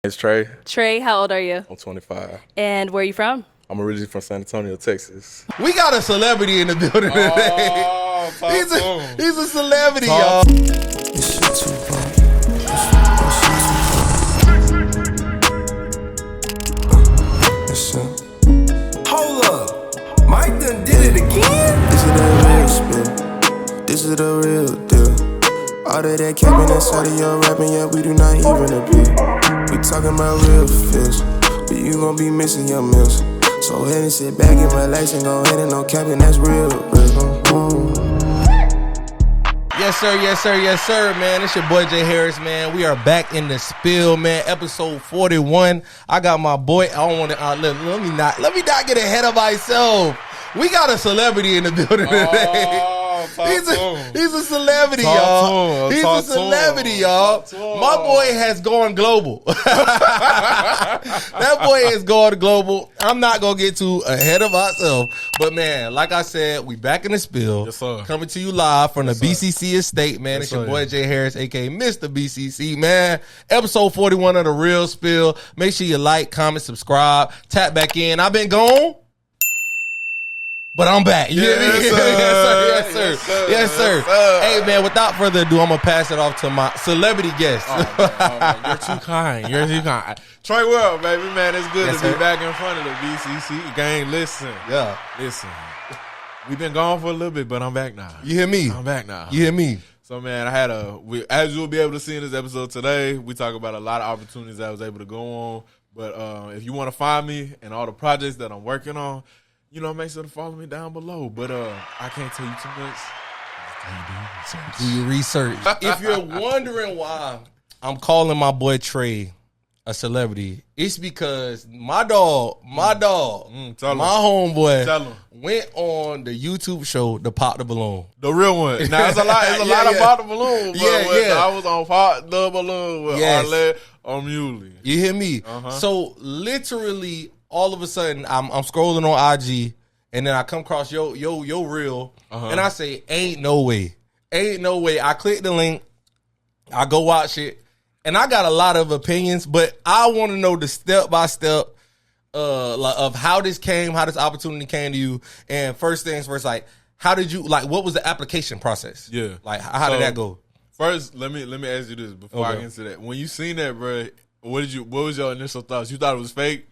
It's Trae. Trae, how old are you? I'm 25. And where are you from? I'm originally from San Antonio, Texas. We got a celebrity in the building today. He's a celebrity, y'all. Hold up, Mike done did it again? This is the real spin. This is the real deal. All of that capping inside of your rapping, yeah, we do not even appeal. We talking about real feels, but you gon' be missing your meals. So go ahead and sit back and relax and go ahead and no capping, that's real. Yes, sir, yes, sir, yes, sir, man. It's your boy Jay Harris, man. We are back in the spill, man. Episode 41. I got my boy. I don't want to let me not get ahead of myself. We got a celebrity in the building today. He's a celebrity, y'all. He's a celebrity, y'all. My boy has gone global. That boy is going global. I'm not going to get too ahead of ourselves. But, man, like I said, we back in the spill. Yes, sir. Coming to you live from the Yes, sir. BCC estate, man. Yes, It's your sir. boy Jay Harris, a.k.a. Mr. BCC, man. Episode 41 of The Real Spill. Make sure you like, comment, subscribe. Tap back in. I've been gone, but I'm back. You hear me? Yes, sir. Yes, sir. Yes, sir. Yes, sir. Yes, sir. Hey, man, without further ado, I'm going to pass it off to my celebrity guest. Man, you're too kind. You're too kind. Trae World, baby, man. It's good Yes, to sir. be back in front of the BCC gang. Listen. Yeah. Listen. We've been gone for a little bit, but I'm back now. You hear me? I'm back now. You hear me? So, man, I had as you'll be able to see in this episode today, we talk about a lot of opportunities I was able to go on. But if you want to find me and all the projects that I'm working on, you know, make sure to follow me down below. But I can't tell you too much. Do your research. If you're wondering why I'm calling my boy Trae a celebrity, it's because my dog, tell my him. homeboy Tell him. went on the YouTube show to Pop the Balloon. The real one. Now, it's a lot. It's a Yeah, lot yeah. about the balloon. But Yeah. I was on Pop the Balloon with Yes. Arlette on Muley. You hear me? Uh-huh. So literally, all of a sudden, I'm scrolling on IG, and then I come across your reel, and I say, "Ain't no way, ain't no way." I click the link, I go watch it, and I got a lot of opinions, but I want to know the step by step of how this opportunity came to you. And first things first, like, how did you what was the application process? Yeah. like how did that go? First, let me ask you this before I Okay. get into that. When you seen that, bro, what was your initial thoughts? You thought it was fake?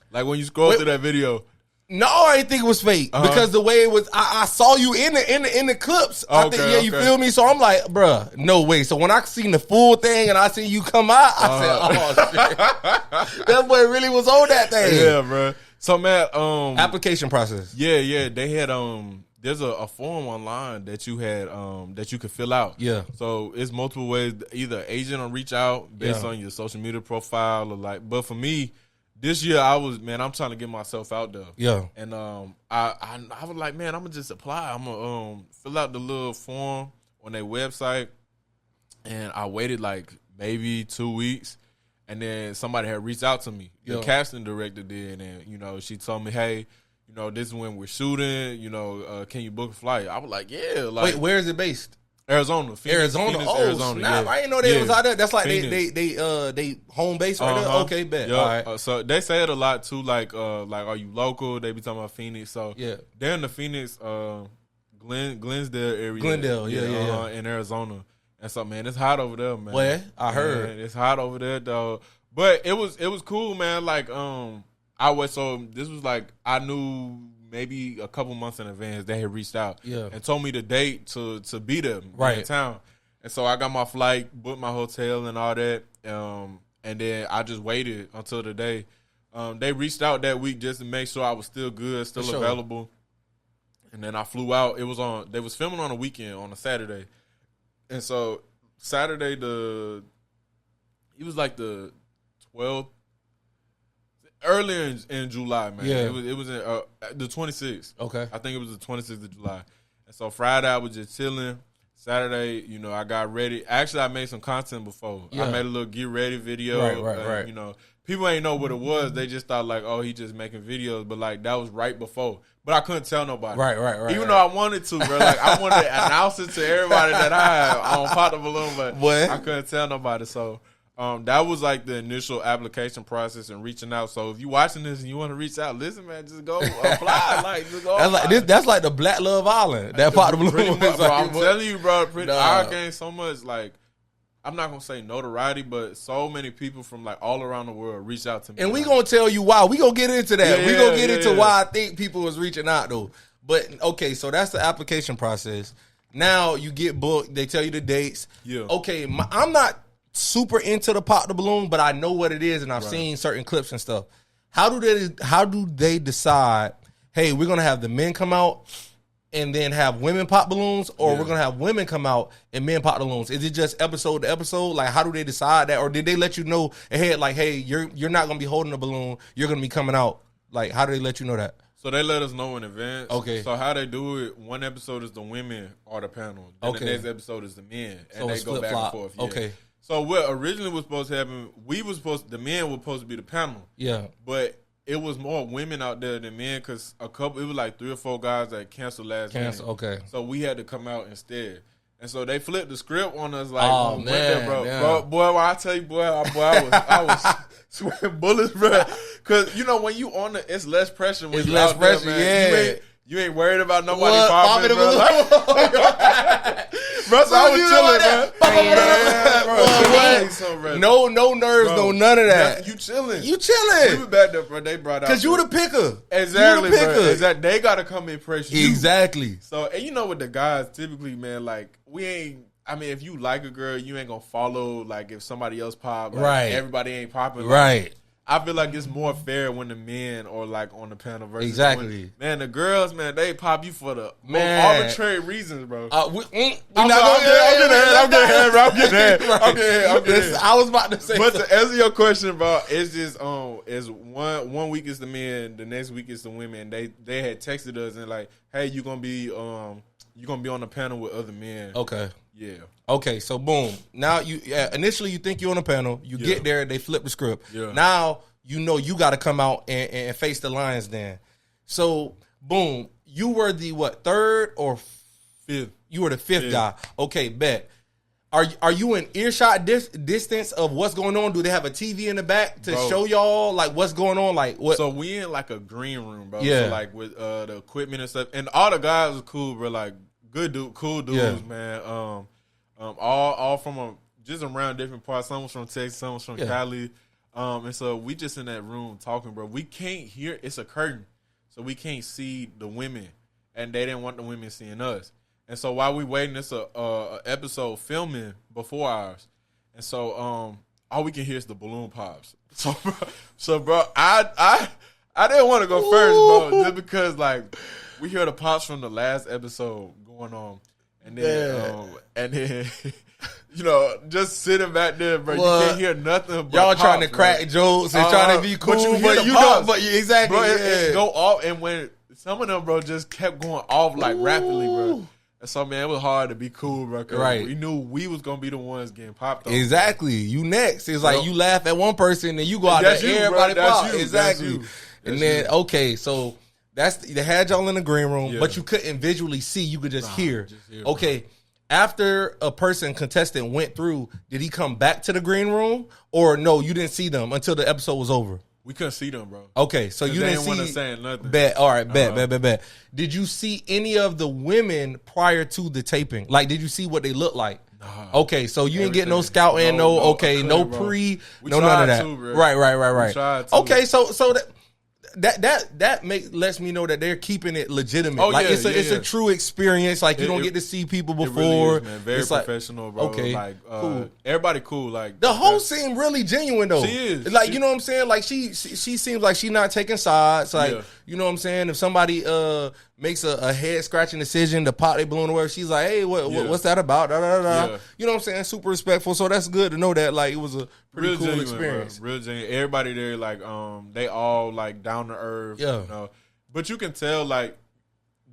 Like when you scrolled through that video. No, I didn't think it was fake because the way it was, I saw you in the clips. I think, Okay, you okay. feel me? So I'm like, bruh, no way. So when I seen the full thing and I seen you come out, I said, oh shit, that boy really was on that thing. Yeah, bro. So, man, Application process. yeah, they had there's a form online that you had that you could fill out. Yeah. So it's multiple ways. Either agent will reach out based on your social media profile or but for me, this year I'm trying to get myself out there. Yeah. And I was like, man, I'm gonna just apply. I'm gonna fill out the little form on their website. And I waited like maybe 2 weeks, and then somebody had reached out to me. The Yeah. casting director did, and she told me, hey, this is when we're shooting. Can you book a flight? I was like, yeah. Like, Wait, where is it based? Arizona, Phoenix, Arizona. Phoenix, Oh, Arizona. snap. Yeah. I didn't know they was out there. That's like Phoenix. they home base right there. Uh-huh. Okay, bet. Yeah. All right. So they say it a lot too, like are you local? They be talking about Phoenix. So Yeah. they're in the Phoenix, Glendale area. Glendale, yeah. in Arizona. And so, man, it's hot over there, man. Well, I heard. Man, it's hot over there, though. But it was cool, man. Like this was like I knew maybe a couple months in advance they had reached out, and told me the date to be there, Right. in town. And so I got my flight, booked my hotel and all that, and then I just waited until the day. They reached out that week just to make sure I was still good, still For sure. available. And then I flew out. They was filming on a weekend, on a Saturday. And so Saturday, it was like the 12th, earlier in July, man. Yeah. It was in the 26th. Okay. I think it was the 26th of July. And so Friday I was just chilling. Saturday, I got ready. Actually, I made some content before. Yeah. I made a little get ready video. Right. People ain't know what it was. They just thought like, oh, he just making videos. But like that was right before. But I couldn't tell nobody. Right. Even though I wanted to, bro. Like I wanted to announce it to everybody that I had on Pop the Balloon, but What? I couldn't tell nobody. So that was like the initial application process and reaching out. So if you watching this and you want to reach out, listen, man, just go apply. Like, just go. That's like the Black Love Island. That part of the balloon. Bro, I'm telling you, bro. Nah. Our game so much like. I'm not gonna say notoriety, but so many people from like all around the world reach out to me. And we gonna tell you why. We gonna get into that. We gonna get into yeah. why I think people was reaching out though. But okay, so that's the application process. Now you get booked. They tell you the dates. Yeah. Okay, I'm not super into the pop the balloon, but I know what it is, and I've seen certain clips and stuff. How do they decide? Hey, we're gonna have the men come out and then have women pop balloons, or we're gonna have women come out and men pop balloons? Is it just episode to episode? Like, how do they decide that, or did they let you know ahead? Like, hey, you're not gonna be holding a balloon. You're gonna be coming out. Like, how do they let you know that? So they let us know in advance. Okay. So how they do it? One episode is the women or the panel. Then the next episode is the men, and So they it's go back flip-flop. and forth. Yeah. Okay. So what originally was supposed to happen? The men were supposed to be the panel. Yeah. But it was more women out there than men because it was like 3 or 4 guys that canceled last minute. Okay. So we had to come out instead. And so they flipped the script on us like, Oh, went man, there, bro. yeah. Bro, boy, when I tell you, I was sweating bullets, bro. Because, you know, when you on it's less pressure. When It's you less out there, pressure, man. yeah. You ain't worried about nobody What? popping, bro. Bro, so I was chilling, man. No nerves, no none of that. You chilling. You We chilling. was back there, bro. They brought out. Because you the picker. Exactly, You the picker. bro. Exactly. They got to come impress you. Exactly. So, and you know what the guys typically, man, like, if you like a girl, you ain't gonna follow, like, if somebody else pop. Like, Right. Everybody ain't popping. Like, Right. I feel like it's more fair when the men are, like, on the panel versus Exactly. man, the girls, man, they pop you for the most Man. arbitrary reasons, bro. I'm getting ahead. I was about to say But to answer your question, bro, it's just is one week is the men, the next week is the women. They had texted us and like, hey, you gonna be on the panel with other men. Okay. Yeah. Okay, so boom. Now initially you think you're on a panel. You get there, they flip the script. Yeah. Now you know you got to come out and face the lions. Then, so boom, you were the third or Fifth. You were the fifth guy. Okay, bet. Are you in earshot distance of what's going on? Do they have a TV in the back to show y'all like what's going on? Like what? So we in like a green room, bro. Yeah. So like with the equipment and stuff, and all the guys are cool, bro. Like cool dudes, man. All from just around different parts. Some was from Texas, some was from Cali. And so we just in that room talking, bro. We can't hear. It's a curtain, so we can't see the women, and they didn't want the women seeing us. And so while we waiting, it's a episode filming before ours, and so all we can hear is the balloon pops. So bro, I didn't want to go first, bro, just because like we hear the pops from the last episode going on, and then you know, just sitting back there, bro. What? You can't hear nothing. But y'all pops, trying to bro. crack jokes and trying to be cool, but you hear but the you pops. don't. But exactly, Bro, it go off, and when some of them, bro, just kept going off like rapidly, bro. And so, man, it was hard to be cool, bro. Right. We knew we was gonna be the ones getting popped on. Exactly. You next. It's like you laugh at one person and you go out there, everybody pop. Exactly. And then okay, so they had y'all in the green room, but you couldn't visually see. You could just hear. Okay. After a contestant went through, did he come back to the green room, or no? You didn't see them until the episode was over. We couldn't see them, bro. Okay, so you didn't want to see. say nothing. Bet. All right. Bet. Did you see any of the women prior to the taping? Like, did you see what they looked like? Nah. Okay, so you didn't get no scouting, no pre, no none of that. Too, right. We tried to. Okay, so that lets me know that they're keeping it legitimate. Oh, like yeah, it's a true experience. Like you don't get to see people before. It really is, man. Very it's professional, bro. Okay, like cool. Everybody cool. Like the whole seemed really genuine though. She is. Like you know what I'm saying. Like she seems like she's not taking sides. Like you know what I'm saying. If somebody makes a head scratching decision to pop their balloon or whatever, she's like, hey, what's that about? Yeah. You know what I'm saying. Super respectful. So that's good to know that. Like it was a pretty real cool genuine, experience. Bro. Real genuine. Everybody there, like they all like down to earth. Yeah. You know? But you can tell, like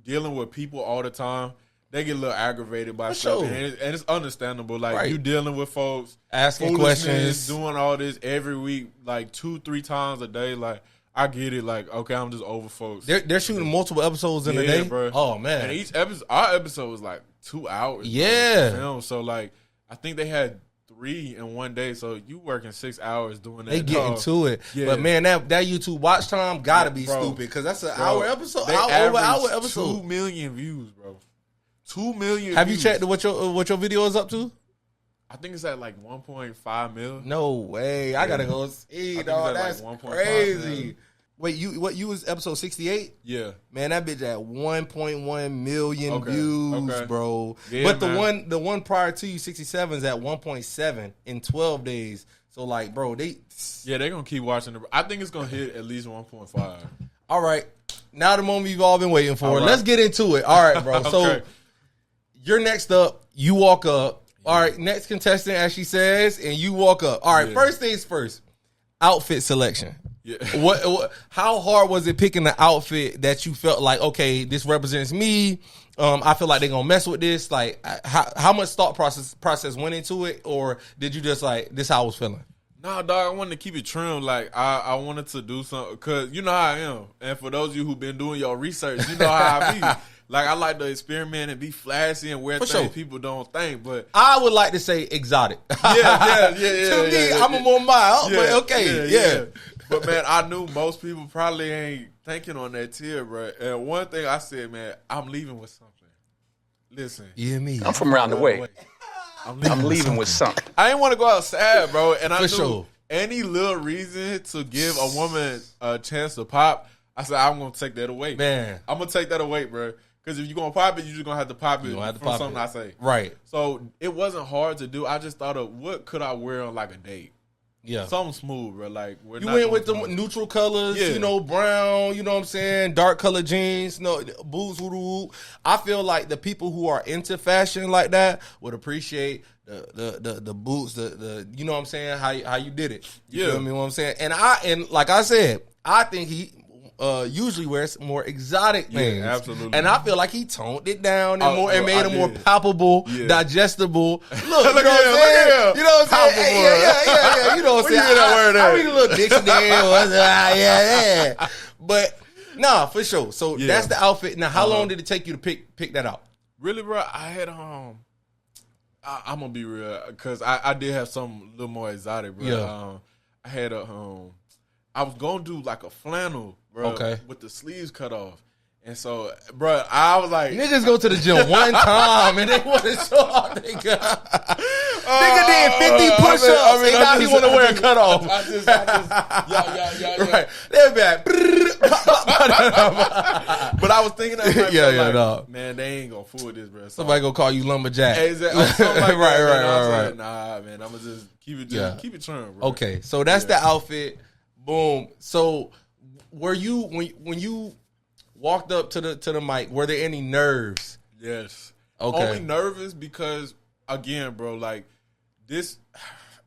dealing with people all the time, they get a little aggravated by stuff, sure. and it's understandable. Like you dealing with folks, asking questions, doing all this every week, like 2-3 times a day. Like I get it. Like okay, I'm just over folks. They're shooting multiple episodes in a day, bro. Oh man, and each episode, our episode was like 2 hours. Yeah. Film. So like I think they had 3 in one day. So you working 6 hours doing that. They getting to it. Yeah. But man, that YouTube watch time gotta be Bro. stupid because that's an Bro, hour episode. They Over average hour episode. 2 million views, bro. 2 million. Have you views. checked what your video is up to? I think it's at like 1.5 mil. No way. I gotta go see, think dog. it's at, That's like, 1.5 crazy. million. Wait, you was episode 68? Yeah. Man, that bitch at 1.1 million Okay, views, okay. bro. Yeah, but man. the one prior to you, 67, is at 1.7 in 12 days. So like, bro, Yeah, they're gonna keep watching. I think it's gonna hit at least 1.5. all right. Now the moment you've all been waiting for. All right. Let's get into it. All right, bro. So Okay. you're next up. You walk up. All right, next contestant, as she says, and you walk up. All right, Yeah. First things first. Outfit selection. Yeah. What? How hard was it picking the outfit that you felt like, okay, this represents me? I feel like they're gonna mess with this. Like, how much thought process went into it, or did you just like this? How I was feeling. Nah, dog, I wanted to keep it trim. Like, I wanted to do something, because you know how I am. And for those of you who've been doing your research, you know how I be. Like, I like to experiment and be flashy and wear For things sure. people don't think. But I would like to say exotic. yeah. To me, I'm a more mild, but okay, yeah. But man, I knew most people probably ain't thinking on that tier, bro. And one thing I said, man, I'm leaving with something. Listen, Yeah, me. I'm from around the way. I'm leaving with something. I ain't want to go outside, bro. And I For knew sure. any little reason to give a woman a chance to pop, I said, I'm going to take that away. Man. I'm going to take that away, bro. Because if you're going to pop it, you're just going to have to pop it gonna have to from pop something it. I say. Right. So it wasn't hard to do. I just thought of what could I wear on like a date? Yeah. Something smooth, bro. Like, You went with the neutral colors, Yeah. you know, brown, you know what I'm saying, dark colored jeans, no boots, woo. I feel like the people who are into fashion like that would appreciate the boots, the you know what I'm saying, how you did it. You Yeah. feel me what I'm saying? And like I said, I think he usually wears more exotic things. absolutely. And I feel like he toned it down and Oh, more and bro, made I it more did. palpable, Yeah. digestible. Look, you know Look what at I'm him, saying? look at him. You know what I'm saying? Palpable, Yeah. You know what I'm Where you saying? hear that word I at? read a little dictionary. Yeah. But nah, for sure. So Yeah. that's the outfit. Now, how long did it take you to pick that out? Really, bro, I had I'm gonna be real, because I did have something a little more exotic, bro. Yeah. I had I was gonna do like a flannel, bro, Okay. with the sleeves cut off, and so, bro, I was like, Niggas go to the gym one time and they want to show off they got. Nigga did 50 push-ups and now he want to wear a cutoff. yeah. Right. They'll be like, But I was thinking that, like, Yeah, bro, like, no. man, they ain't gonna fool with this, bro. So, somebody gonna call you lumberjack. Exactly. Something like Right, that, man. I was right. like, nah, man, I'm gonna just keep it, Yeah. keep it trim, bro. Okay, so that's the outfit. Boom. So were you when you walked up to the mic, were there any nerves? Yes. Okay. Only nervous because, again, bro, like this,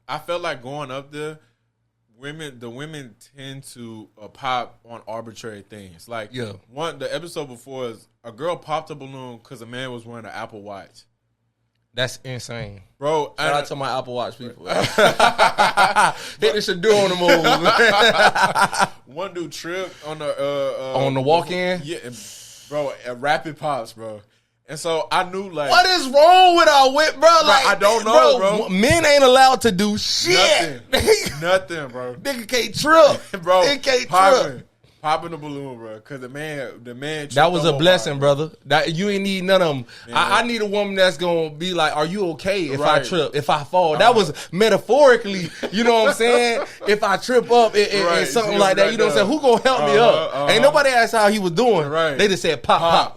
I felt like going up there, the women tend to pop on arbitrary things. Like, Yeah. the episode before is a girl popped a balloon because a man was wearing an Apple Watch. That's insane. Bro, Shout out to my Apple Watch people. Hit the Shadur on the move. one dude tripped on the On the walk-in? Yeah, and, bro, at Rapid Pops, bro. And so I knew, like, What is wrong with our whip, bro? Like, I don't know, bro. Men ain't allowed to do shit. nothing, bro. Nigga can't trip. Bro, Nigga can't trip. popping the balloon, bro. Because the man. That was tripped a the blessing, whole brother. That you ain't need none of them. I need a woman that's gonna be like, "Are you okay if I Right. trip? If I fall?" That was metaphorically, you know what I'm saying? If I trip up and Right. something You like that, right you know what I'm there. saying? Who gonna help me up? Ain't nobody asked how he was doing. Right. They just said, "Pop, pop."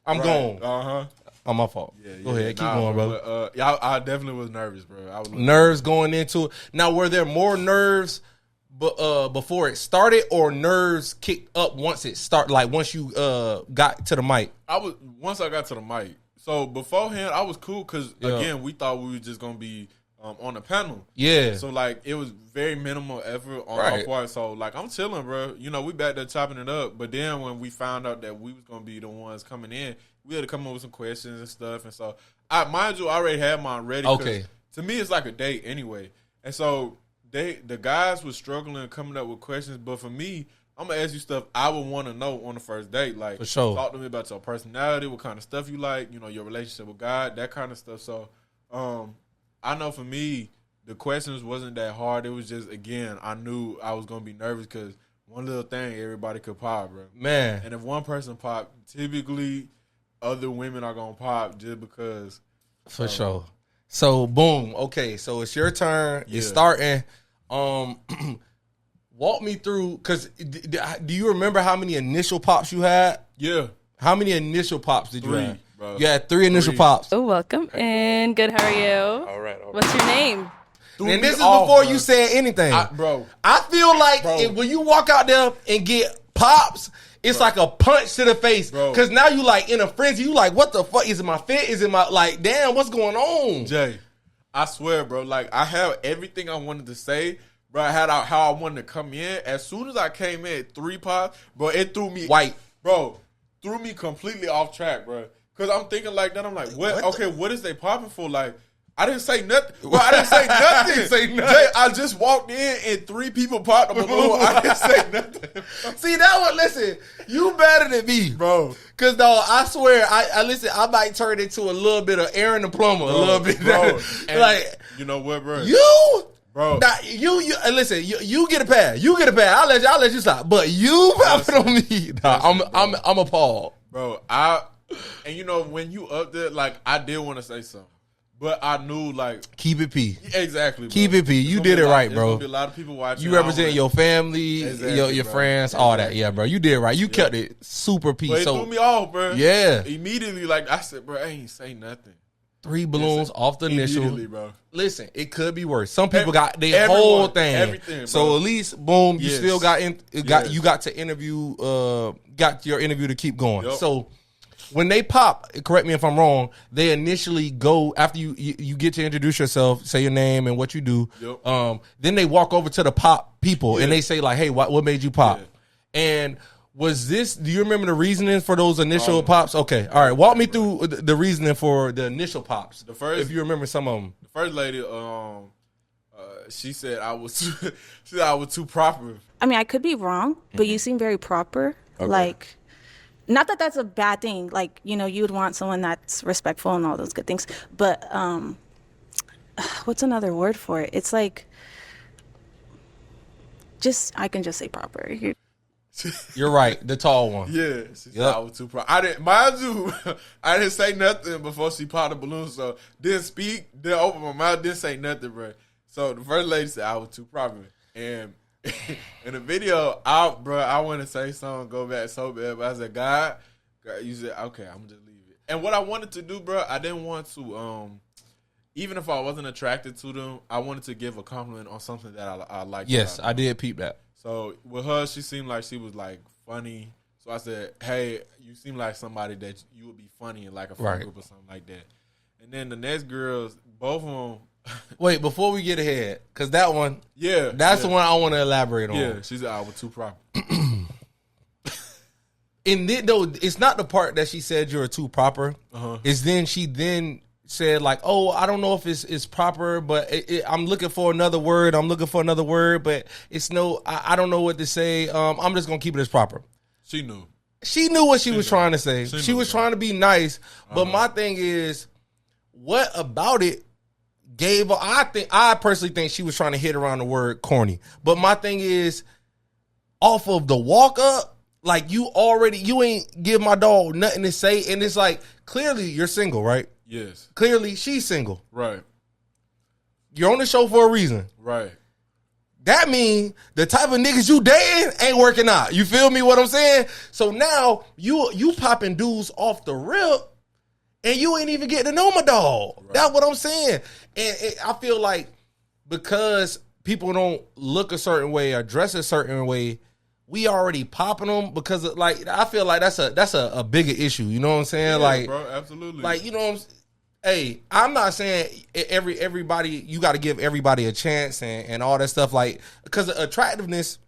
I'm gone. Uh-huh. On my fault. Go ahead, keep going, brother. But, yeah, I definitely was nervous, bro. I was Nerves going into it. Now, were there more nerves before it started, or nerves kicked up once it started? Like once you got to the mic. Once I got to the mic. So beforehand, I was cool because again, we thought we were just gonna be on the panel. Yeah. So like it was very minimal effort on Right. our part. So like I'm chilling, bro. You know, we back there chopping it up. But then when we found out that we was gonna be the ones coming in, we had to come up with some questions and stuff. And so mind you, I already had mine ready. 'Cause Okay. To me, it's like a date anyway. And so the guys were struggling coming up with questions. But for me, I'm gonna ask you stuff I would want to know on the first date. Like, For sure. talk to me about your personality, what kind of stuff you like, you know, your relationship with God, that kind of stuff. So, I know for me, the questions wasn't that hard. It was just, again, I knew I was gonna be nervous because one little thing everybody could pop, bro. Man. And if one person pop, typically other women are gonna pop just because. For sure. So boom. Okay, so it's your turn. Yeah. It's starting. Walk me through, because do you remember how many initial pops you had? Yeah. How many initial pops did you 3, have? bro. You had 3 initial 3. pops. Oh, welcome. And good, how are you? All right. What's your name? And this is off, before bro. you said anything. Bro. I feel like Bro. when you walk out there and get pops, it's like a punch to the face. Bro. Because now you like in a frenzy. You like, what the fuck? Is it my fit? Is it my, like, damn, what's going on? Jay, I swear, bro, like, I have everything I wanted to say, bro. I had how I wanted to come in. As soon as I came in, 3 pops, bro, it threw me. White. Bro, threw me completely off track, bro. Because I'm thinking like that. I'm like, what is they popping for? Like, I didn't say nothing. Bro, I didn't say nothing. Didn't say nothing. Jay, I just walked in and 3 people popped the balloon. I didn't say nothing. See, that one, listen, you better than me. Bro. Because, dog, I swear, I listen, I might turn into a little bit of Aaron the Plumber, a little bit. Bro. And Like, you know what, bro? you? Bro. Nah, you listen, you get a pass. You get a pass. I'll let you stop. But you popping on me. Nah, I'm appalled. Bro, and you know, when you up there, like, I did want to say something. But I knew, like... Keep it P. Exactly, bro. Keep it P. You did it right, bro. There's going to be a lot of people watching. You represent your family, Exactly, your bro. friends, all that. Yeah, bro. You did it right. You kept it super P. But it So, threw me off, bro. yeah. Immediately, like, I said, bro, I ain't say nothing. 3 balloons off the initial. Immediately, bro. Listen, it could be worse. Some people got their everyone, whole thing. everything, bro. So at least, boom, you Yes. still got Yes. you got to interview, got your interview to keep going. Yep. So when they pop, correct me if I'm wrong, they initially go after you get to introduce yourself, say your name and what you do. Yep. Then they walk over to the pop people Yeah. and they say like, "Hey, what made you pop?" Yeah. And was this? Do you remember the reasoning for those initial pops? Okay, all right. Walk me through the reasoning for the initial pops. The first, if you remember some of them. The first lady, she said I was too proper. I mean, I could be wrong, but you seem very proper. Like, not that that's a bad thing. Like, you know, you would want someone that's respectful and all those good things. But what's another word for it? It's like, I can just say proper. You're right. The tall one. Yeah, she said I was too proper. I didn't, mind you, I didn't say nothing before she popped the balloon, so didn't speak, didn't open my mouth, didn't say nothing, bro. So the first lady said I was too proper. And in the video, I want to say something, go back so bad, but I said, God, you said, okay, I'm just leave it. And what I wanted to do, bro, I didn't want to, even if I wasn't attracted to them, I wanted to give a compliment on something that I liked. Yes, I did peep that. So with her, she seemed like she was like funny. So I said, hey, you seem like somebody that you would be funny in like a friend group or something like that. And then the next girls, both of them. Wait, before we get ahead, because that one, that's the one I want to elaborate on. Yeah, she said I was too proper. And then, though, it's not the part that she said you're too proper. It's then she said like, oh, I don't know if it's proper, but I'm looking for another word. But it's no, I don't know what to say. I'm just gonna keep it as proper. She knew. She knew what she was trying to say. She was trying to be nice. But my thing is, what about it gave her? I personally think she was trying to hit around the word corny. But my thing is, off of the walk up, like you ain't give my dog nothing to say, and it's like clearly you're single, right? Yes. Clearly she's single. Right. You're on the show for a reason. Right. That means the type of niggas you dating ain't working out. You feel me what I'm saying? So now you popping dudes off the rip and you ain't even getting to know my dog. Right. That's what I'm saying. And I feel like because people don't look a certain way or dress a certain way, we already popping them because of, like, I feel like that's a bigger issue. You know what I'm saying? Yeah, like, bro, absolutely. Like, you know what I'm saying? Hey, I'm not saying everybody, you got to give everybody a chance and all that stuff. Like, because attractiveness,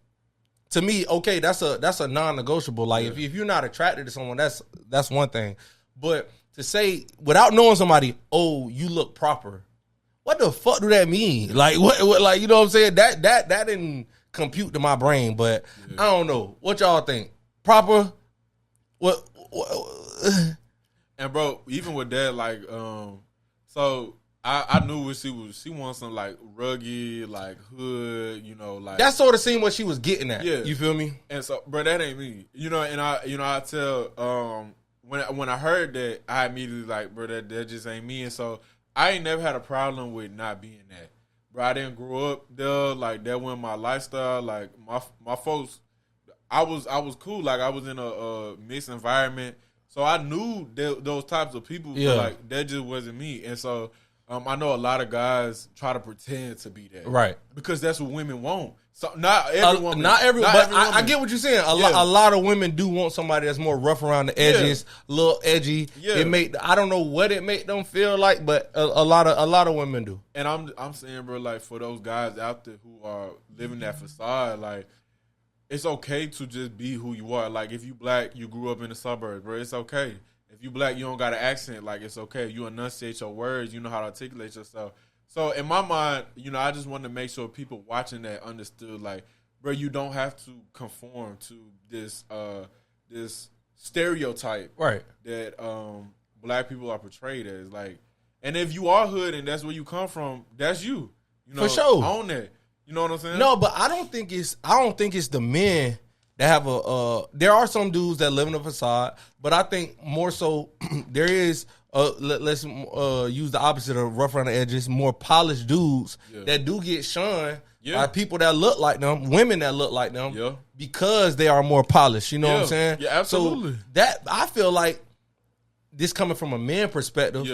to me, okay, that's a non-negotiable. Like, if you're not attracted to someone, that's one thing. But to say without knowing somebody, oh, you look proper, what the fuck do that mean? Like, what like, you know what I'm saying? That didn't compute to my brain. But I don't know. What y'all think? Proper? What And bro, even with that, like, so I knew what she was. She wants some like rugged, like hood, like That sort of seemed what she was getting at. Yeah. You feel me? And so, bro, that ain't me. And I tell when I heard that, I immediately like, bro, that just ain't me. And so I ain't never had a problem with not being that. Bro, I didn't grow up there. Like that wasn't my lifestyle. Like my folks, I was cool. Like I was in a mixed environment, so I knew those types of people. Yeah. But like that just wasn't me. And so I know a lot of guys try to pretend to be that, Right. Because that's what women want. So not every woman, Not every not but every I woman. get what you're saying. Yeah. A lot of women do want somebody that's more rough around the edges, a little edgy. Yeah. I don't know what it make them feel like, but a lot of women do. And I'm saying, bro, like for those guys out there who are living that facade, like it's okay to just be who you are. Like if you black, you grew up in the suburbs, bro. It's okay. If you black, you don't got an accent. Like it's okay. You enunciate your words. You know how to articulate yourself. So in my mind, I just wanted to make sure people watching that understood, like, bro, you don't have to conform to this stereotype, Right. that black people are portrayed as. Like, and if you are hood and that's where you come from, that's you. For sure. Own that. You know what I'm saying? No, but I don't think it's the men that have there are some dudes that live in a facade, but I think more so there is let's use the opposite of rough around the edges, more polished dudes that do get shunned by people that look like them, women that look like them, because they are more polished. You know what I'm saying? Yeah, absolutely. So that I feel like this coming from a man perspective,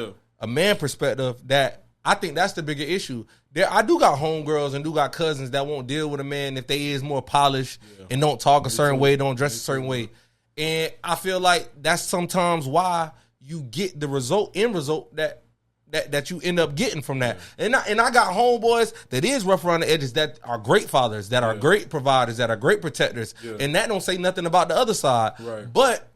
that I think that's the bigger issue. I do got homegirls and do got cousins that won't deal with a man if they is more polished and don't talk a certain way, don't dress a certain way. And I feel like that's sometimes why you get the result that you end up getting from that. And I got homeboys that is rough around the edges that are great fathers, that are great providers, that are great protectors. And that don't say nothing about the other side. Right. But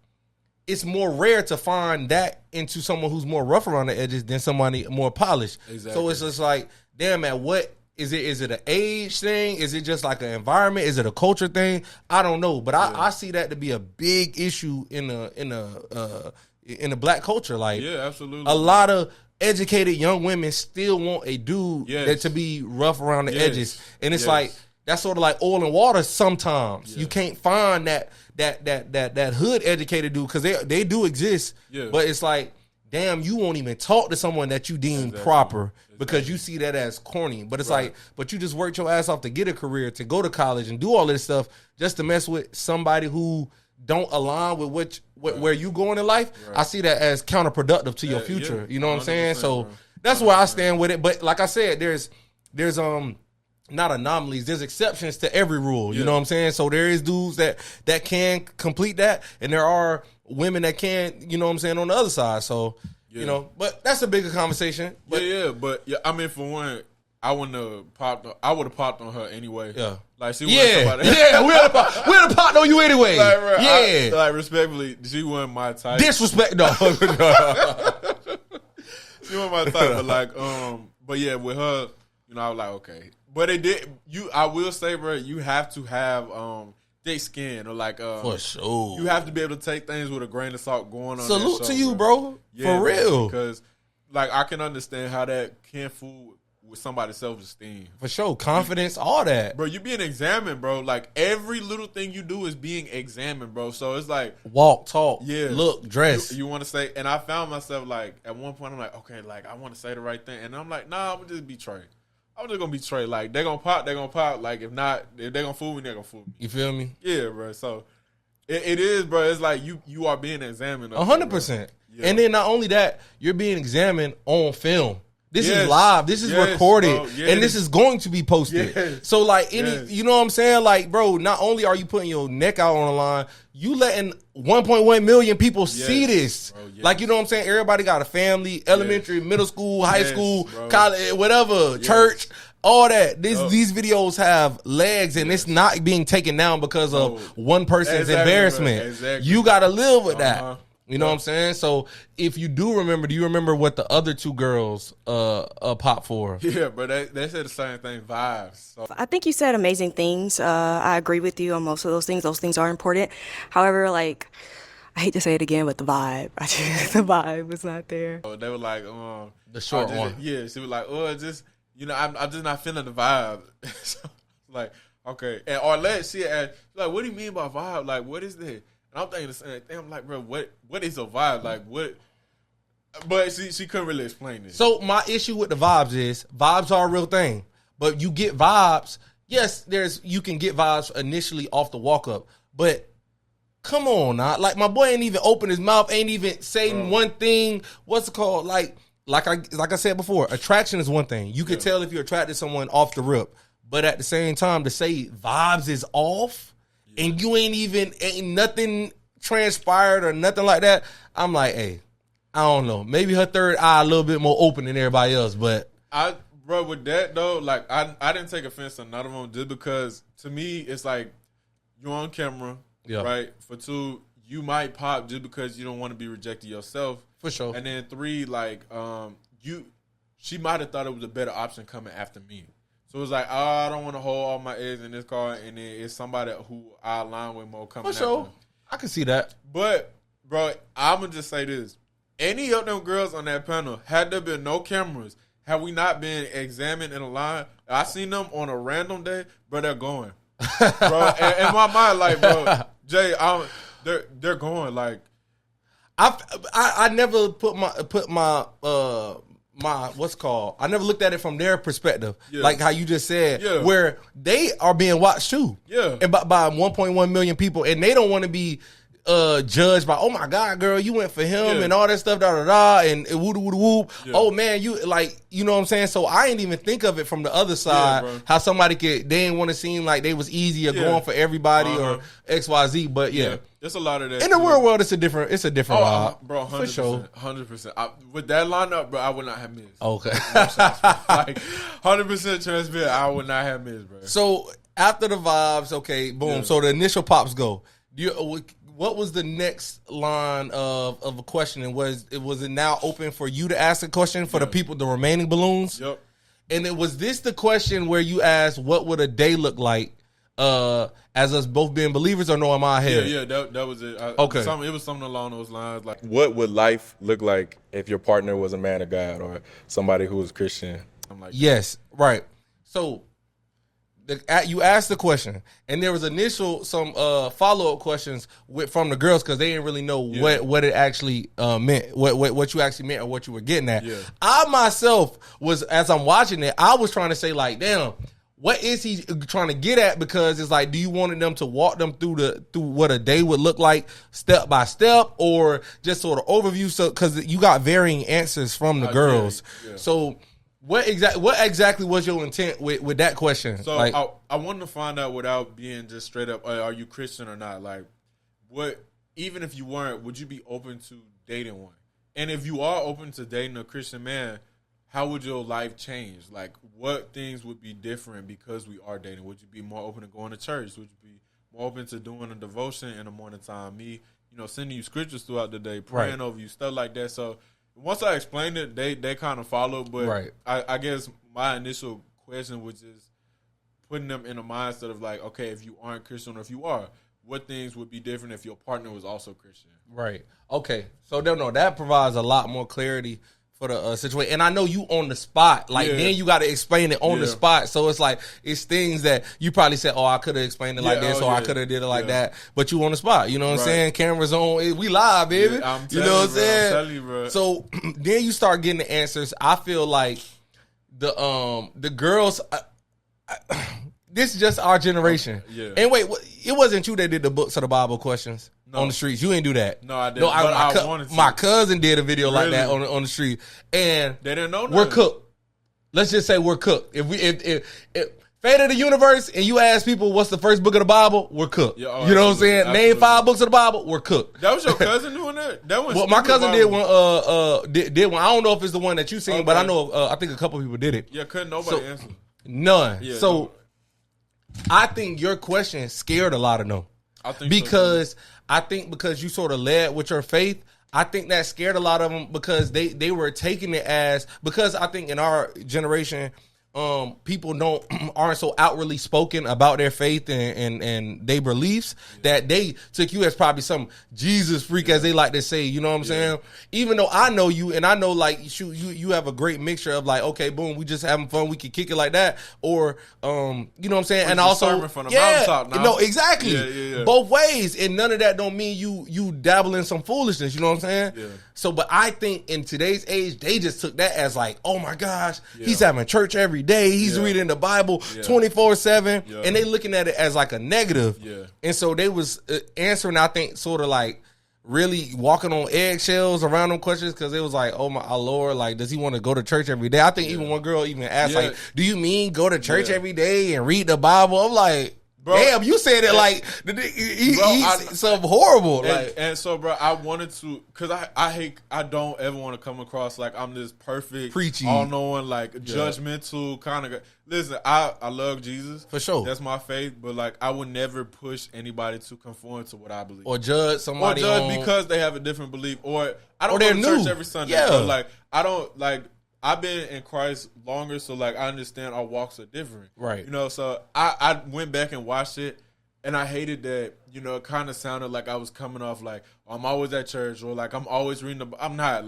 it's more rare to find that into someone who's more rough around the edges than somebody more polished. Exactly. So it's just like, damn, man, what is it? Is it an age thing? Is it just like an environment? Is it a culture thing? I don't know, but I see that to be a big issue in the black culture. Like, absolutely. a lot of educated young women still want a dude that to be rough around the edges, and it's like that's sort of like oil and water. Sometimes you can't find that hood educated dude because they do exist, but it's like, damn, you won't even talk to someone that you deem proper because you see that as corny. But it's like, but you just worked your ass off to get a career, to go to college and do all this stuff just to mess with somebody who don't align with where you going in life. I see that as counterproductive to your future. You know what I'm saying? So that's where I stand with it. But like I said, there's not anomalies, there's exceptions to every rule. You know what I'm saying? So there is dudes that can complete that, and there are women that can't, you know what I'm saying, on the other side. So, but that's a bigger conversation. But But I mean, for one, I would have popped on her anyway. Yeah. Like she was somebody. Yeah, we'd have popped on you anyway. Like, like respectfully, she wasn't my type. Disrespect, no. She wasn't my type, but like, but yeah, with her, I was like, okay. But it did. I will say, bro, you have to have thick skin, or like, for sure, you have to be able to take things with a grain of salt going on. Salute to you, bro. For real, because like I can understand how that can fool with somebody's self-esteem. For sure, confidence, all that, bro. You being examined, bro. Like every little thing you do is being examined, bro. So it's like walk, talk, look, dress. You want to say, and I found myself like at one point, I'm like, okay, like I want to say the right thing, and I'm like, nah, I'm gonna just be Trae. I'm just gonna be Trae. Like they're gonna pop. Like if not, if they're gonna fool me, they're gonna fool me. You feel me? Yeah, bro. So it is, bro. It's like you are being examined. 100%. And then not only that, you're being examined on film. This is live. This is recorded, and this is going to be posted. So, like, you know what I'm saying? Like, bro, not only are you putting your neck out on the line, you letting 1.1 million people see this. Bro, like, you know what I'm saying? Everybody got a family, elementary, middle school, high school, college, whatever, church, all that. These videos have legs, and it's not being taken down because of one person's embarrassment. You got to live with that. You know what I'm saying? So if you do you remember what the other two girls popped for? Yeah, but they said the same thing, vibes. So. I think you said amazing things. I agree with you on most of those things. Those things are important. However, like I hate to say it again, but the vibe. The vibe was not there. They were like, The short one. Yeah, she was like, just I'm just not feeling the vibe. So, like, okay. And Arlette, she asked, like, what do you mean by vibe? Like, what is that? And I'm thinking the same thing. I'm like, bro, what is a vibe? Like, what? But she couldn't really explain it. So my issue with the vibes is vibes are a real thing, but you get vibes. Yes, you can get vibes initially off the walk up, but come on now. Like my boy ain't even open his mouth, ain't even saying one thing. What's it called? Like I said before, attraction is one thing. You can tell if you're attracted to someone off the rip, but at the same time to say vibes is off and you ain't nothing transpired or nothing like that. I'm like, hey, I don't know. Maybe her third eye a little bit more open than everybody else, but bro, with that though, like I didn't take offense to none of them just because to me it's like you're on camera, right? For two, you might pop just because you don't want to be rejected yourself, for sure. And then three, like she might have thought it was a better option coming after me. So it was like, I don't want to hold all my eggs in this car, and then it's somebody who I align with more coming. For sure, after. I can see that. But bro, I'm gonna just say this. Any of them girls on that panel, had there been no cameras, had we not been examined in a line, I seen them on a random day, bro, they're going. Bro, in my mind, like, bro, Jay, they're going. Like, I never put my what's called. I never looked at it from their perspective, like how you just said, where they are being watched too, and by 1.1 million people, and they don't want to be judged by, oh my God, girl, you went for him and all that stuff, and whoop whoop whoop. Oh man, you like, you know what I'm saying? So I ain't even think of it from the other side, how somebody they didn't want to seem like they was easy or going for everybody or XYZ. But there's a lot of that in the real world. It's a different vibe, bro. 100%, for sure, 100%. With that lineup, bro, I would not have missed. Okay, like 100% transparent, I would not have missed, bro. So after the vibes, okay, boom. So the initial pops go. What was the next line of a question? And was it now open for you to ask a question for the people, the remaining balloons? Yep. And was this the question where you asked, what would a day look like as us both being believers, or no, am I ahead? Yeah, that was it. Okay. It was something along those lines. Like, what would life look like if your partner was a man of God or somebody who was Christian? I'm like, yes, right. So you asked the question, and there was some follow-up questions from the girls because they didn't really know what it actually meant, what you actually meant or what you were getting at. I myself was, as I'm watching it, I was trying to say like, damn, what is he trying to get at? Because it's like, do you want them to walk them through what a day would look like step by step, or just sort of overview? So because you got varying answers from the girls, so. What exactly was your intent with that question? So like, I wanted to find out without being just straight up, are you Christian or not? Like, even if you weren't, would you be open to dating one? And if you are open to dating a Christian man, how would your life change? Like, what things would be different because we are dating? Would you be more open to going to church? Would you be more open to doing a devotion in the morning time? Me, sending you scriptures throughout the day, praying over you, stuff like that. So once I explained it, they kind of followed. But I guess my initial question was just putting them in a mindset of like, okay, if you aren't Christian or if you are, what things would be different if your partner was also Christian? Right. Okay. So no, that provides a lot more clarity for the situation. And I know you on the spot. Like, then you got to explain it on the spot. So it's like, it's things that you probably said, oh, I could have explained it like this, or I could have did it like that. But you on the spot. You know what I'm saying? Cameras on. We live, baby. Yeah, you know what I'm saying? I'm telling you, bro. So then you start getting the answers. I feel like the girls... this is just our generation. Yeah. And wait, it wasn't you that did the books of the Bible questions on the streets. You ain't do that. No, I didn't. No, I wanted to. My cousin did a video like that on the street, and they didn't know. We're cooked. Let's just say we're cooked. If Fate of the Universe, and you ask people what's the first book of the Bible, we're cooked. Yeah, you know what I'm saying? Absolutely. Name 5 books of the Bible, we're cooked. That was your cousin doing that? That was. Well, my cousin did one. Did one. I don't know if it's the one that you seen, but I know. I think a couple people did it. Yeah, couldn't nobody answer. None. Yeah, so. I think your question scared a lot of them. I think because you sort of led with your faith. I think that scared a lot of them because they were taking it as, because I think in our generation people aren't so outwardly spoken about their faith and their beliefs that they took you as probably some Jesus freak, as they like to say. You know what I'm saying? Even though I know you and I know like you have a great mixture of like, okay, boom, we just having fun, we can kick it like that, or you know what I'm saying? And also, from the mountaintop now. no, exactly, Yeah. both ways, and none of that don't mean you dabble in some foolishness. You know what I'm saying? Yeah. So, but I think in today's age, they just took that as like, oh my gosh, he's having church every day. He's reading the Bible 24/7, and they looking at it as like a negative. Yeah. And so they was answering, I think, sort of like really walking on eggshells around them questions, because it was like, oh my Lord, like, does he want to go to church every day? I think even one girl even asked, like, do you mean go to church every day and read the Bible? I'm like, bro, damn, you said it like he's something horrible. And so, bro, I wanted to, because I don't ever want to come across like I'm this perfect, preachy, all-knowing, like judgmental kind of guy. Listen, I love Jesus. For sure. That's my faith, but like I would never push anybody to conform to what I believe. Or judge somebody. Or judge because they have a different belief. Or I don't go to church every Sunday. Yeah. But like, I don't, like, I've been in Christ longer, so like I understand our walks are different, right? You know, so I went back and watched it, and I hated that. You know, it kind of sounded like I was coming off like, oh, I'm always at church, or like I'm always reading the. I'm not.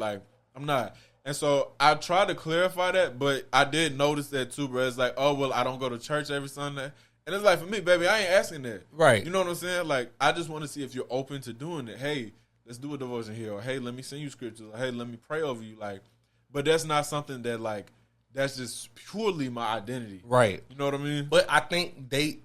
And so I tried to clarify that, but I did notice that too, bro. It's like, oh well, I don't go to church every Sunday, and it's like, for me, baby, I ain't asking that, right? You know what I'm saying? Like, I just want to see if you're open to doing it. Hey, let's do a devotion here, or hey, let me send you scriptures, or hey, let me pray over you, like. But that's not something that, like, that's just purely my identity. Right. You know what I mean? But I think they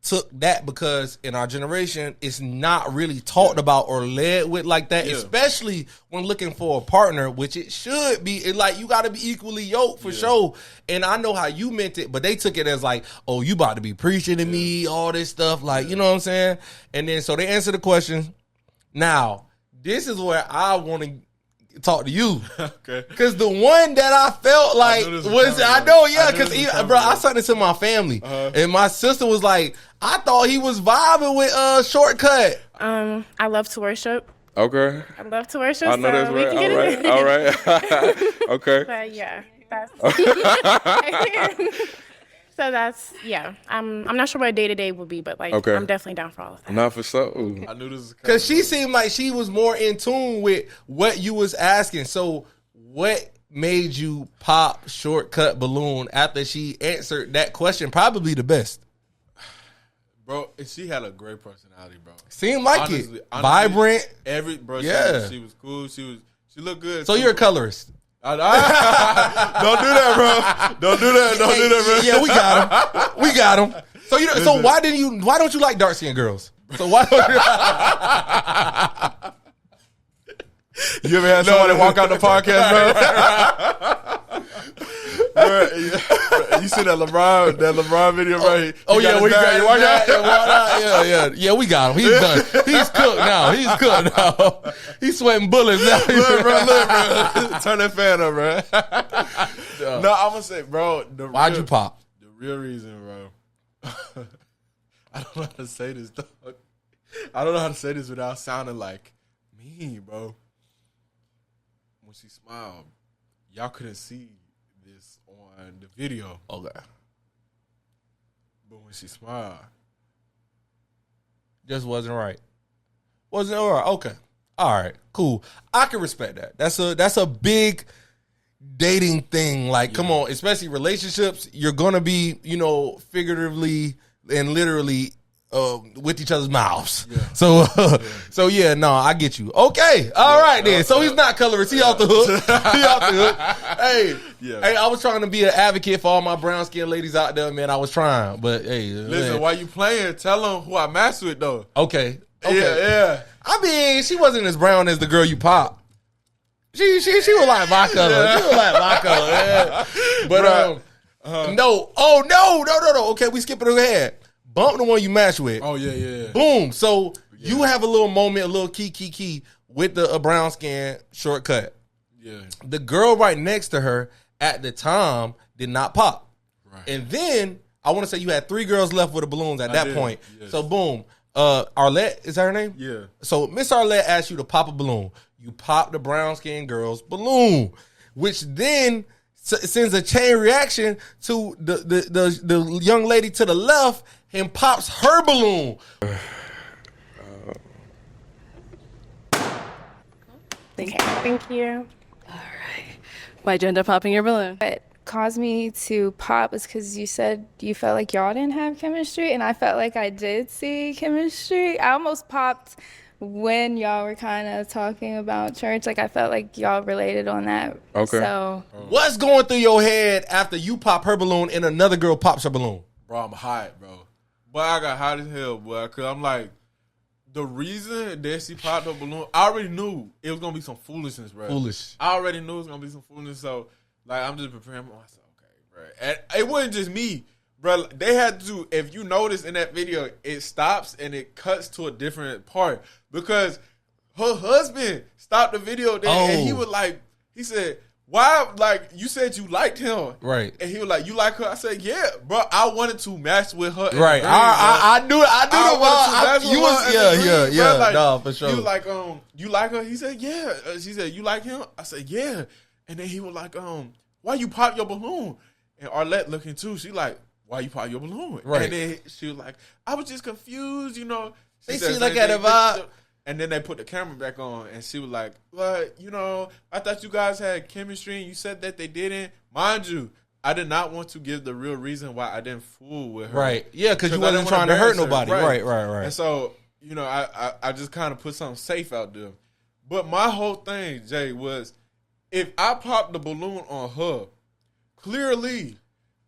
took that because in our generation, it's not really talked about or led with like that, especially when looking for a partner, which it should be. It's like, you got to be equally yoked for sure. And I know how you meant it, but they took it as like, oh, you about to be preaching to me, all this stuff. Like, you know what I'm saying? And then, so they answer the question. Now, this is where I want to talk to you, okay? Because the one that I felt like bro, I sent it to my family, and my sister was like, I thought he was vibing with Shortcut. I love to worship. Okay. I love to worship. I know that's right. All right. Okay. But yeah, that's. So that's I'm not sure what day to day will be, but like I'm definitely down for all of that. Not for so. I knew this was because she seemed like she was more in tune with what you was asking. So what made you pop Shortcut balloon after she answered that question? Probably the best, bro. She had a great personality, bro. Seemed like honestly, vibrant. She was cool. She looked good. So you're a colorist. Don't do that, bro. Don't do that, bro. Yeah, we got him. So so why don't you like dark skinned girls? So why don't you ever had somebody walk out the podcast, bro? You see that LeBron video, right? Oh yeah, we got it. Yeah, we got him. He's done. He's cooked now. He's sweating bullets now. Look, bro. Turn that fan up, bro. No, I'm gonna say, bro. Why'd you pop? The real reason, bro. I don't know how to say this, dog. I don't know how to say this without sounding like me, bro. When she smiled, y'all couldn't see this on the video. Okay. But when she smiled, just wasn't right. Wasn't all right. Okay. All right. Cool. I can respect that. That's a big dating thing. Like, come on, especially relationships. You're gonna be, figuratively and literally with each other's mouths. Yeah. So I get you. Okay. All right then. So he's not colorist. He off the hook. Hey, I was trying to be an advocate for all my brown skinned ladies out there, man. I was trying, but hey. Listen, man. while you playing, tell them who I matched with though. Okay. Yeah. I mean, she wasn't as brown as the girl you pop. She was like my color. Yeah. She was like my color. Yeah. But no. Oh no. Okay, we skipping ahead. Bump the one you match with. Oh yeah. Boom. So you have a little moment, a little key with the brown skin Shortcut. Yeah. The girl right next to her at the time did not pop. Right. And then I want to say you had 3 girls left with the balloons at that point. Yes. So boom. Arlette, is that her name? Yeah. So Miss Arlette asked you to pop a balloon. You pop the brown skinned girl's balloon, which then sends a chain reaction to the young lady to the left and pops her balloon. Thank you. Why'd you end up popping your balloon? What caused me to pop is because you said you felt like y'all didn't have chemistry, and I felt like I did see chemistry. I almost popped when y'all were kind of talking about church. Like, I felt like y'all related on that. Okay. So What's going through your head after you pop her balloon and another girl pops her balloon? Bro, I'm hot, bro. But I got hot as hell, boy. Cause I'm like, the reason that she popped her balloon, I already knew it was gonna be some foolishness, bro. Foolish. I already knew it was gonna be some foolishness. So, like, I'm just preparing myself. Okay, bro. And it wasn't just me, bro. They had to. If you notice in that video, it stops and it cuts to a different part because her husband stopped the video there, and he was like, he said, "Why? Like, you said you liked him, right?" And he was like, "You like her?" I said, "Yeah, bro. I wanted to match with her." Right. I knew the vibe. Yeah. Like, no, for sure. He was like, you like her? He said, "Yeah." She said, "You like him?" I said, "Yeah." And then he was like, why you pop your balloon? And Arlette looking too. She like, "Why you pop your balloon?" Right. And then she was like, "I was just confused, you know." They said see like the at same a thing. vibe. And then they put the camera back on, and she was like, "Well, you know, I thought you guys had chemistry, and you said that they didn't." Mind you, I did not want to give the real reason why I didn't fool with her. Right. Yeah, because you I wasn't didn't trying wanna to hurt embarrass her. nobody. Right. And so, you know, I just kind of put something safe out there. But my whole thing, Jay, was if I popped the balloon on her, clearly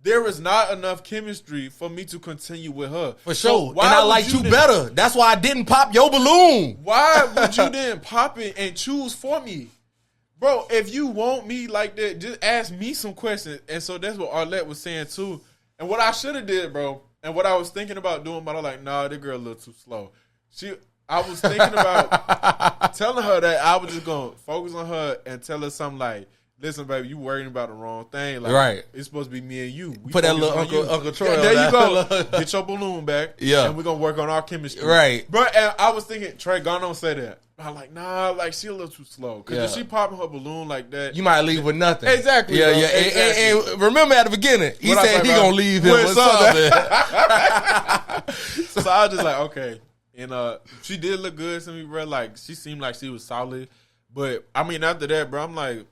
there is not enough chemistry for me to continue with her. For sure. So and I liked you better. That's why I didn't pop your balloon. Why would you then pop it and choose for me? Bro, if you want me like that, just ask me some questions. And so that's what Arlette was saying too. And what I should have did, bro, and what I was thinking about doing, but I was like, nah, this girl a little too slow. I was thinking about telling her that I was just going to focus on her and tell her something like, listen, baby, you worrying about the wrong thing. Like, right. It's supposed to be me and you. We put that focus little on Uncle you. Troy Yeah, there on you that. go. Get your balloon back. Yeah. And we're going to work on our chemistry. Right. Bro, and I was thinking, Trae, God don't say that. I'm like, nah, like, she a little too slow. Because if she popping her balloon like that. You might leave with nothing. Exactly. Yeah, bro. yeah. Exactly. And remember at the beginning, he What I said say, he bro? going to leave him with something. So I was just like, okay. And she did look good to me, bro. Like, she seemed like she was solid. But, I mean, after that, bro, I'm like,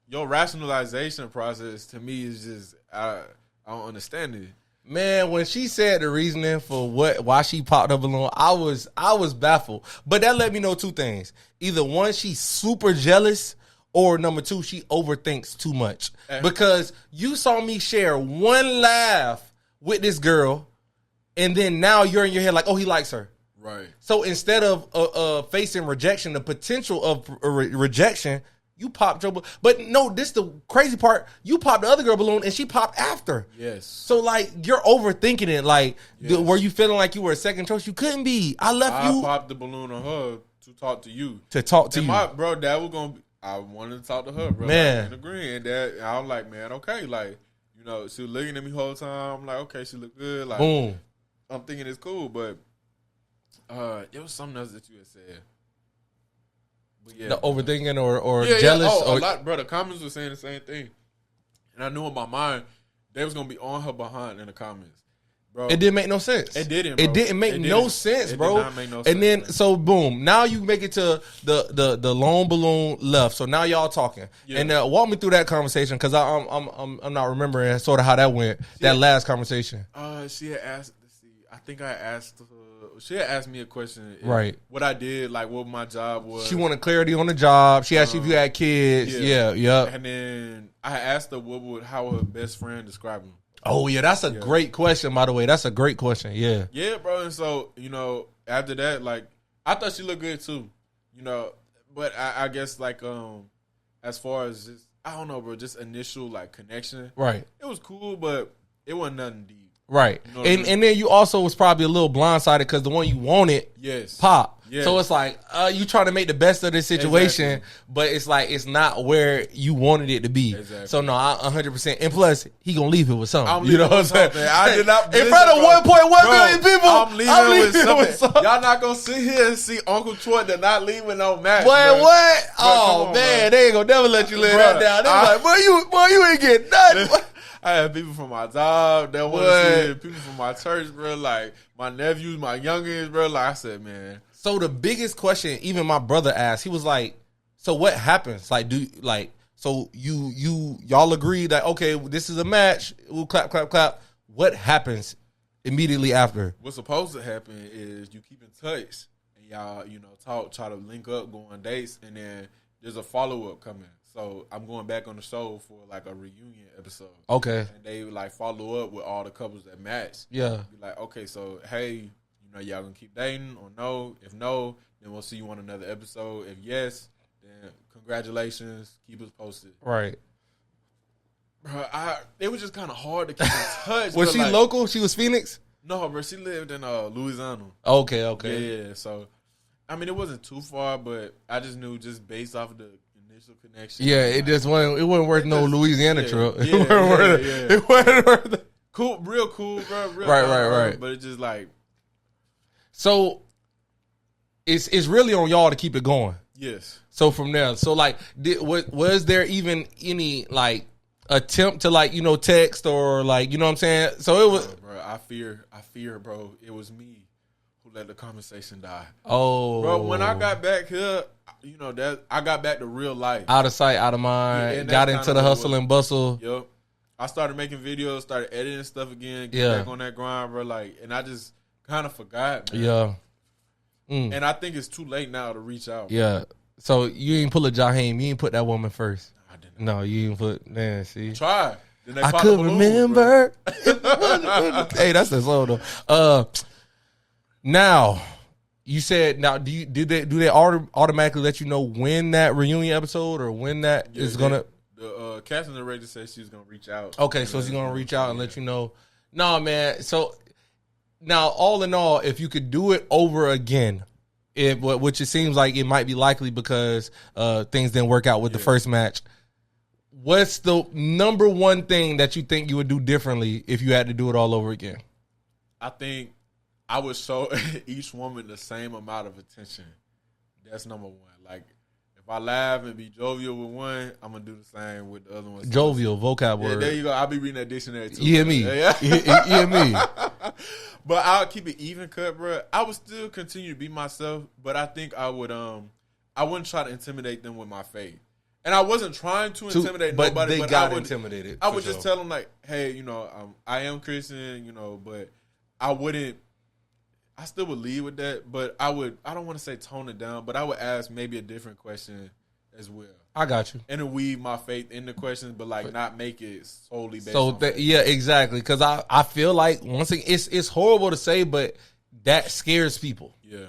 your rationalization process to me is just, I don't understand it. Man, when she said the reasoning for why she popped her balloon, I was baffled. But that let me know two things. Either one, she's super jealous, or number two, she overthinks too much. Because you saw me share one laugh with this girl, and then now you're in your head like, oh, he likes her. Right. So instead of facing rejection, the potential of rejection, you popped your balloon. But no, this the crazy part. You popped the other girl balloon and she popped after. Yes. So, like, you're overthinking it. Like, were you feeling like you were a second choice? You couldn't be. I popped the balloon on her to talk to you. Bro, that was going to be, I wanted to talk to her, bro. Man. And agreeing that, I was like, man, okay. Like, you know, she was looking at me the whole time. I'm like, okay, she looked good. Like, boom. I'm thinking it's cool, but it was something else that you had said. But yeah, the overthinking or yeah, jealous. Yeah. Or, a lot, bro. The comments were saying the same thing, and I knew in my mind they was gonna be on her behind in the comments, bro. It didn't make no sense. It didn't. Bro. It didn't make no sense, bro. It did not make no sense. And then man. so boom, now you make it to the lone balloon left. So now y'all talking, and walk me through that conversation because I'm not remembering sort of how that went. That last conversation. She had asked. Let's see. I think I asked her. She had asked me a question, right? What I did, like what my job was. She wanted clarity on the job. She asked you if you had kids. Yeah. And then I asked her how her best friend described him. Oh yeah, that's a great question. By the way, that's a great question. Yeah. Yeah, bro. And so after that, like I thought she looked good too. But I guess like as far as just I don't know, bro, just initial like connection. Right. It was cool, but it wasn't nothing deep. Right. And then you also was probably a little blindsided because the one you wanted yes. pop. Yeah. So it's like you trying to make the best of this situation, but it's like it's not where you wanted it to be. Exactly. So no, I 100%. And plus, he gonna leave it with something. I'm You know what I'm saying? something. I did not In front of 1.1 million people. I'm leaving with something. Y'all not gonna sit here and see Uncle Troy that not leaving no match. Boy, bro. what? Bro, Oh on, man, bro. they ain't gonna never let you lay that down. They like, boy, you ain't getting nothing. I had people from my job that want to see it. People from my church, bro. Like my nephews, my youngins, bro. Like I said, man. So the biggest question, even my brother asked, he was like, "So what happens? Like, so y'all agree that okay, this is a match. We'll clap, clap, clap. What happens immediately after?" What's supposed to happen is you keep in touch and y'all, talk, try to link up, go on dates, and then there's a follow up coming. So I'm going back on the show for like a reunion episode. Okay. And they like follow up with all the couples that match. Yeah. Be like, okay, so hey, y'all gonna keep dating or no? If no, then we'll see you on another episode. If yes, then congratulations. Keep us posted. Right. Bro, it was just kind of hard to keep in touch. Was she local? She was Phoenix? No, bro. She lived in Louisiana. Okay. Yeah. So, I mean, it wasn't too far, but I just knew just based off of the initial connection. Yeah, it just wasn't. It wasn't worth no Louisiana trip. Yeah, It wasn't worth it. Cool, real cool, bro. Right. But it's just like, so it's really on y'all to keep it going. yes. So from there, so like, was there even any like attempt to like text or like what I'm saying? So it was, bro. I fear, bro. It was me who let the conversation die. Oh, bro. When I got back here, that I got back to real life, out of sight, out of mind. Yeah, got into the hustle and bustle. Yep. I started making videos, started editing stuff again, get back on that grind, bro. Like, and I just kind of forgot, man. Yeah. And I think it's too late now to reach out. Yeah. So you ain't pull a Jaheim. You ain't put that woman first. I didn't. No, you ain't put. Man, see. Try. Then they I pop could the balloons, remember. Hey, that's the song though. Now, you said do they automatically let you know when that reunion episode or when that is gonna? The casting director said she's gonna reach out. Okay, so she's gonna reach out and let you know. No, man. So now, all in all, if you could do it over again, which it seems like it might be likely because things didn't work out with the first match. What's the number one thing that you think you would do differently if you had to do it all over again? I think I would show each woman the same amount of attention. That's number one. Like, if I laugh and be jovial with one, I'm gonna do the same with the other one. Jovial, vocab word. Yeah, there you go. I'll be reading that dictionary too. You hear me? Yeah. You hear me? But I'll keep it even cut, bro. I would still continue to be myself, but I think I wouldn't try to intimidate them with my faith. And I wasn't trying to intimidate nobody, they got intimidated. I would just tell them like, hey, I am Christian, but I still would lead with that, but I don't want to say tone it down, but I would ask maybe a different question as well. I got you. And weave my faith in the questions, but like not make it solely based on faith. Yeah, exactly. Because I feel like once again, it's horrible to say, but that scares people. Yeah.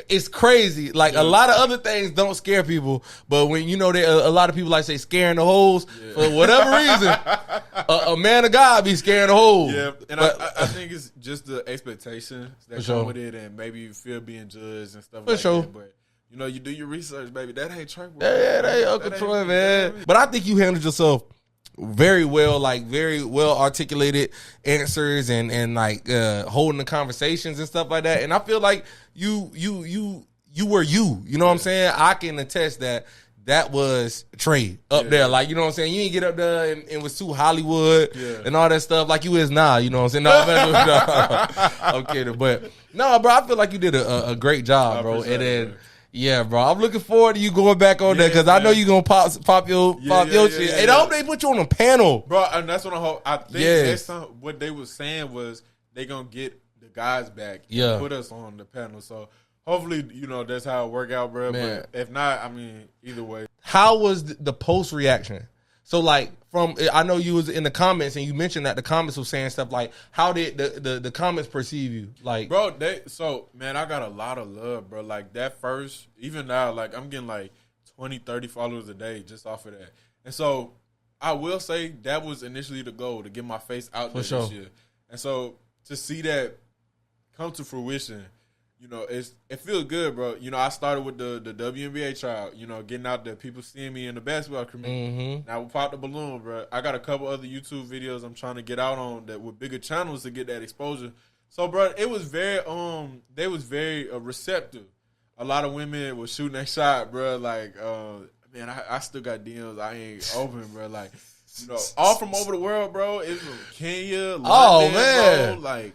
It's crazy. Like a lot of other things don't scare people, but when a lot of people like say scaring the hoes for whatever reason, a man of God be scaring the hoes. Yeah, and I think it's just the expectations that come with it, and maybe you feel being judged and stuff like that. But you do your research, baby. That ain't Trae World. Yeah, that ain't Uncle Troy, man. But I think you handled yourself very well, like very well articulated answers and like holding the conversations and stuff like that. And I feel like you were you. You know what I'm saying? I can attest that was Trae up there. Like, you know what I'm saying? You didn't get up there and was too Hollywood and all that stuff like you is now. You know what I'm saying? No, I'm kidding. But no, bro, I feel like you did a great job, bro. And then. Yeah, bro. I'm looking forward to you going back on there because I know you're going to pop your shit. And I hope they put you on a panel. Bro, and that's what I hope. I think next time what they were saying was they going to get the guys back and put us on the panel. So hopefully, that's how it work out, bro. Man. But if not, I mean, either way. How was the post reaction? So, like, I know you was in the comments and you mentioned that the comments were saying stuff like, how did the comments perceive you? Like, bro, man, I got a lot of love, bro. Like, that first, even now, like, I'm getting like 20, 30 followers a day just off of that. And so, I will say that was initially the goal, to get my face out there this year. And so, to see that come to fruition, you know, it feels good, bro. You know, I started with the WNBA trial, you know, getting out there, people seeing me in the basketball community. Now we popped the balloon, bro. I got a couple other YouTube videos I'm trying to get out on that with bigger channels to get that exposure. So, bro, it was very they was very receptive. A lot of women were shooting that shot, bro. Like, man, I still got DMs I ain't open, bro. Like, you know, all from over the world, bro. It was from Kenya, London, man, bro. Like,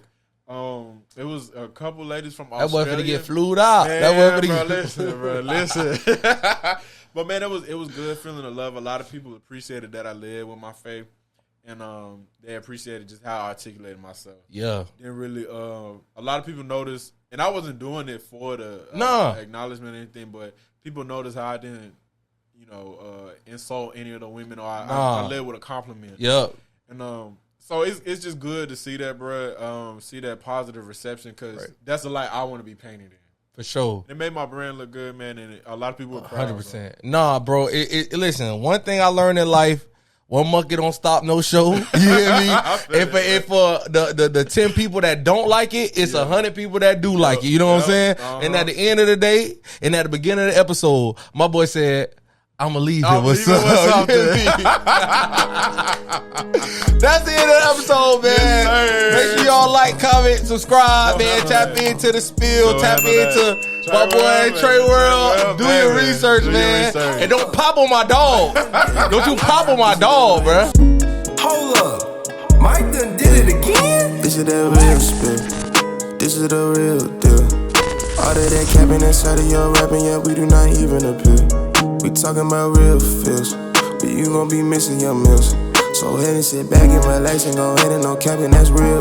it was a couple ladies from Australia. That wasn't to get flued out. Man, that wasn't bro, listen. But man, it was good feeling the love. A lot of people appreciated that I led with my faith, and they appreciated just how I articulated myself. Yeah, didn't really. A lot of people noticed, and I wasn't doing it for the acknowledgement or anything, but people noticed how I didn't, you know, insult any of the women, or I led with a compliment. Yep. And so it's just good to see that, bro. See that positive reception, because that's the light I want to be painted in. For sure. It made my brand look good, man, and a lot of people were proud. 100%. Nah, bro. Listen, one thing I learned in life, one monkey don't stop no show. You hear me? If the 10 people that don't like it, it's 100 people that do like it. You know what I'm saying? And at the end of the day, and at the beginning of the episode, my boy said, I'ma leave him with something. That's the end of the episode, man. Make sure y'all like, comment, subscribe, man. Tap into the spill. Tap into my boy Trae World. Do your research, man. And don't pop on my dog. Don't you pop on my dog, bro. Hold up. Mike done did it again? This is that real spit. This is the real deal. All of that capping inside of your rapping, yeah, we do not even appeal. We talking about real feels, but you gon' be missing your meals. So go ahead and sit back and relax and go ahead and no capping, that's real.